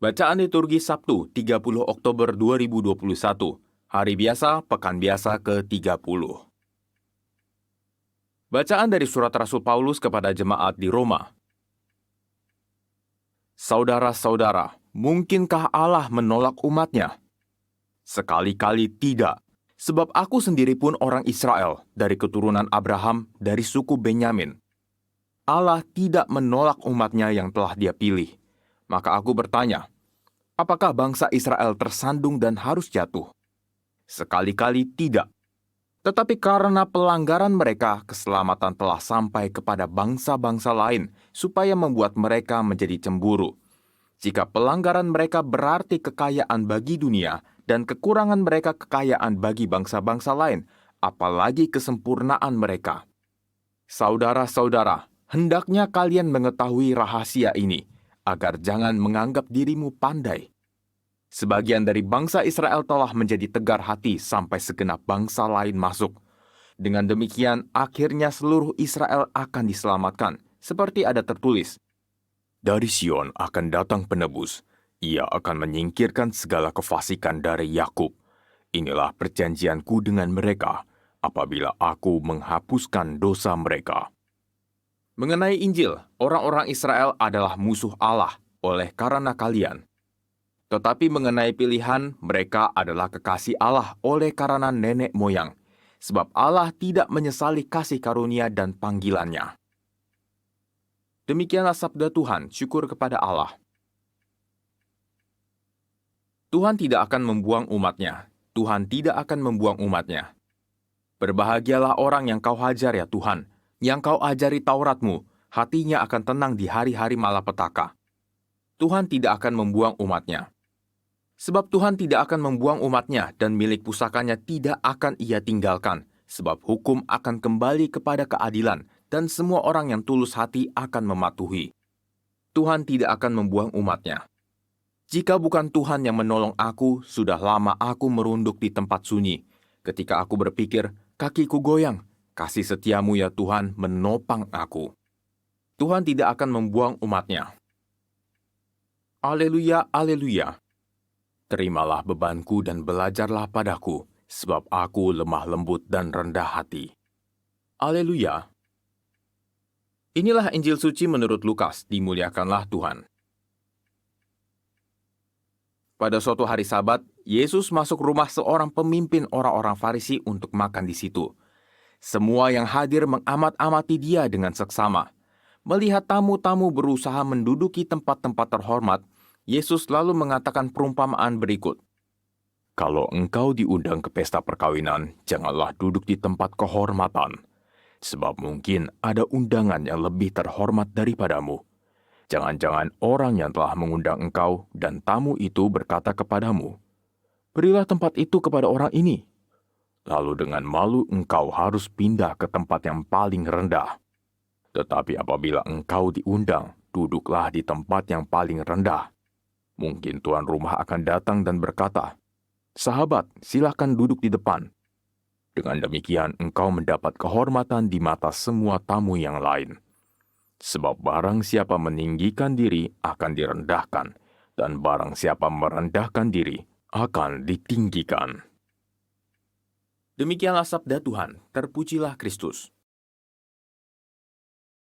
Bacaan liturgi Sabtu 30 Oktober 2021, Hari Biasa, Pekan Biasa ke-30. Bacaan dari Surat Rasul Paulus kepada jemaat di Roma. Saudara-saudara, mungkinkah Allah menolak umat-Nya? Sekali-kali tidak, sebab aku sendiri pun orang Israel, dari keturunan Abraham, dari suku Benyamin. Allah tidak menolak umat-Nya yang telah Dia pilih. Maka aku bertanya, apakah bangsa Israel tersandung dan harus jatuh? Sekali-kali tidak. Tetapi karena pelanggaran mereka, keselamatan telah sampai kepada bangsa-bangsa lain, supaya membuat mereka menjadi cemburu. Jika pelanggaran mereka berarti kekayaan bagi dunia, dan kekurangan mereka kekayaan bagi bangsa-bangsa lain, apalagi kesempurnaan mereka. Saudara-saudara, hendaknya kalian mengetahui rahasia ini, agar jangan menganggap dirimu pandai. Sebagian dari bangsa Israel telah menjadi tegar hati sampai segenap bangsa lain masuk. Dengan demikian, akhirnya seluruh Israel akan diselamatkan, seperti ada tertulis. Dari Sion akan datang penebus, ia akan menyingkirkan segala kefasikan dari Yakub. Inilah perjanjianku dengan mereka, apabila aku menghapuskan dosa mereka. Mengenai Injil, orang-orang Israel adalah musuh Allah oleh karena kalian. Tetapi mengenai pilihan, mereka adalah kekasih Allah oleh karena nenek moyang, sebab Allah tidak menyesali kasih karunia dan panggilannya. Demikianlah sabda Tuhan, syukur kepada Allah. Tuhan tidak akan membuang umat-Nya. Tuhan tidak akan membuang umat-Nya. Berbahagialah orang yang kau hajar ya Tuhan, yang kau ajari Taurat-Mu, hatinya akan tenang di hari-hari malapetaka. Tuhan tidak akan membuang umat-Nya. Sebab Tuhan tidak akan membuang umat-Nya dan milik pusakanya tidak akan Ia tinggalkan, sebab hukum akan kembali kepada keadilan dan semua orang yang tulus hati akan mematuhi. Tuhan tidak akan membuang umat-Nya. Jika bukan Tuhan yang menolong aku, sudah lama aku merunduk di tempat sunyi. Ketika aku berpikir, kakiku goyang, kasih setiamu ya Tuhan menopang aku. Tuhan tidak akan membuang umat-Nya. Aleluya, aleluya. Terimalah bebanku dan belajarlah padaku, sebab aku lemah lembut dan rendah hati. Aleluya. Inilah Injil suci menurut Lukas, dimuliakanlah Tuhan. Pada suatu hari Sabat, Yesus masuk rumah seorang pemimpin orang-orang Farisi untuk makan di situ. Semua yang hadir mengamat-amati dia dengan seksama. Melihat tamu-tamu berusaha menduduki tempat-tempat terhormat, Yesus lalu mengatakan perumpamaan berikut. Kalau engkau diundang ke pesta perkawinan, janganlah duduk di tempat kehormatan, sebab mungkin ada undangan yang lebih terhormat daripadamu. Jangan-jangan orang yang telah mengundang engkau dan tamu itu berkata kepadamu, berilah tempat itu kepada orang ini. Lalu dengan malu engkau harus pindah ke tempat yang paling rendah. Tetapi apabila engkau diundang, duduklah di tempat yang paling rendah. Mungkin tuan rumah akan datang dan berkata, sahabat, silakan duduk di depan. Dengan demikian engkau mendapat kehormatan di mata semua tamu yang lain. Sebab barang siapa meninggikan diri akan direndahkan, dan barang siapa merendahkan diri akan ditinggikan. Demikianlah sabda Tuhan, terpujilah Kristus.